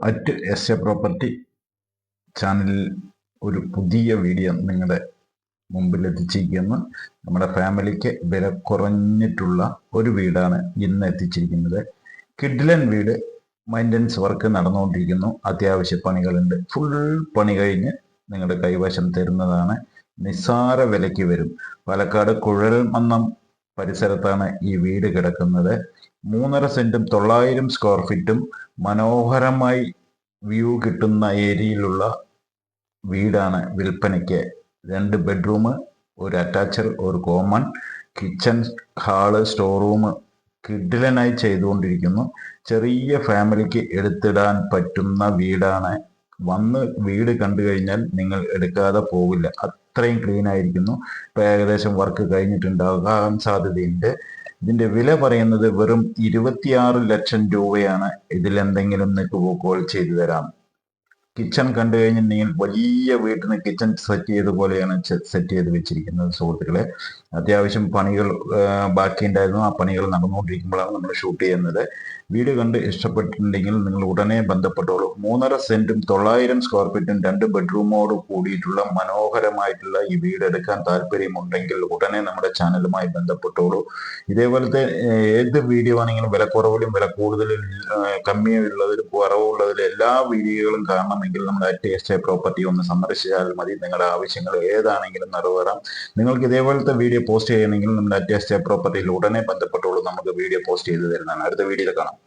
At S A property ചാനലിൽ ഒരു പുതിയ വീഡിയോ നിങ്ങളുടെ മുമ്പിൽ എത്തിച്ചിരിക്കുന്നു. നമ്മുടെ ഫാമിലിക്ക് വില കുറഞ്ഞിട്ടുള്ള ഒരു വീടാണ് ഇന്ന് എത്തിച്ചിരിക്കുന്നത്. കിഡ്ലൻ വീട്, മെയിൻ്റനൻസ് വർക്ക് നടന്നുകൊണ്ടിരിക്കുന്നു. അത്യാവശ്യ പണികളുണ്ട്. ഫുൾ പണി കഴിഞ്ഞ് നിങ്ങളുടെ കൈവശം തരുന്നതാണ്. നിസ്സാര വിലയ്ക്ക് വരും. പാലക്കാട് കുഴൽമന്നം പരിസരത്താണ് ഈ വീട് കിടക്കുന്നത്. 3.5 സെന്റും 900 സ്ക്വയർ ഫീറ്റും മനോഹരമായി വ്യൂ കിട്ടുന്ന ഏരിയയിലുള്ള വീടാണ് വിൽപ്പനയ്ക്ക്. 2 ബെഡ്റൂം, ഒരു അറ്റാച്ചർ, ഒരു common kitchen, hall, store room കിഡിലനായി ചെയ്തുകൊണ്ടിരിക്കുന്നു. ചെറിയ ഫാമിലിക്ക് എടുത്തിടാൻ പറ്റുന്ന വീടാണ്. വന്ന് വീട് കണ്ടു കഴിഞ്ഞാൽ നിങ്ങൾ എടുക്കാതെ പോകില്ല. അത്രയും ക്ലീൻ ആയിരിക്കുന്നു. ഇപ്പം ഏകദേശം വർക്ക് കഴിഞ്ഞിട്ടുണ്ടാകാൻ സാധ്യതയുണ്ട്. ഇതിന്റെ വില പറയുന്നത് വെറും 26 ലക്ഷം രൂപയാണ്. ഇതിലെന്തെങ്കിലും നെക്കുപോക്കുകൾ ചെയ്തു തരാം. കിച്ചൺ കണ്ടു കഴിഞ്ഞിട്ടുണ്ടെങ്കിൽ വലിയ വീട്ടിന് കിച്ചൺ സെറ്റ് ചെയ്ത പോലെയാണ് സെറ്റ് ചെയ്ത് വെച്ചിരിക്കുന്നത് സുഹൃത്തുക്കളെ. അത്യാവശ്യം പണികൾ ബാക്കി ഉണ്ടായിരുന്നു. ആ പണികൾ നടന്നുകൊണ്ടിരിക്കുമ്പോഴാണ് നമ്മൾ ഷൂട്ട് ചെയ്യുന്നത്. വീഡിയോ കണ്ട് ഇഷ്ടപ്പെട്ടിട്ടുണ്ടെങ്കിൽ നിങ്ങൾ ഉടനെ ബന്ധപ്പെട്ടോളൂ. 3.5 സെന്റും 900 സ്ക്വയർ ഫീറ്റും 2 ബെഡ്റൂമോട് കൂടിയിട്ടുള്ള മനോഹരമായിട്ടുള്ള ഈ വീട് എടുക്കാൻ താല്പര്യമുണ്ടെങ്കിൽ ഉടനെ നമ്മുടെ ചാനലുമായി ബന്ധപ്പെട്ടോളൂ. ഇതേപോലത്തെ ഏത് വീഡിയോ ആണെങ്കിലും വില കുറവിലും വില കൂടുതലും കമ്മിയുള്ളതിലും കുറവുള്ളതിലും എല്ലാ വീഡിയോകളും കാണണമെങ്കിൽ നമ്മുടെ അറ്റ് എസ് എ പ്രോപ്പർട്ടി ഒന്ന് സന്ദർശിച്ചാൽ മതി. നിങ്ങളുടെ ആവശ്യങ്ങൾ ഏതാണെങ്കിലും നിറവേറാം. നിങ്ങൾക്ക് ഇതേപോലത്തെ വീഡിയോ പോസ്റ്റ് ചെയ്യണമെങ്കിൽ നമ്മുടെ അറ്റ് എസ് എ പ്രോപ്പർട്ടിയിൽ ഉടനെ ബന്ധപ്പെട്ടോളൂ. നമുക്ക് വീഡിയോ പോസ്റ്റ് ചെയ്ത് തരുന്നതാണ്. അടുത്ത വീഡിയോയിൽ കാണാം.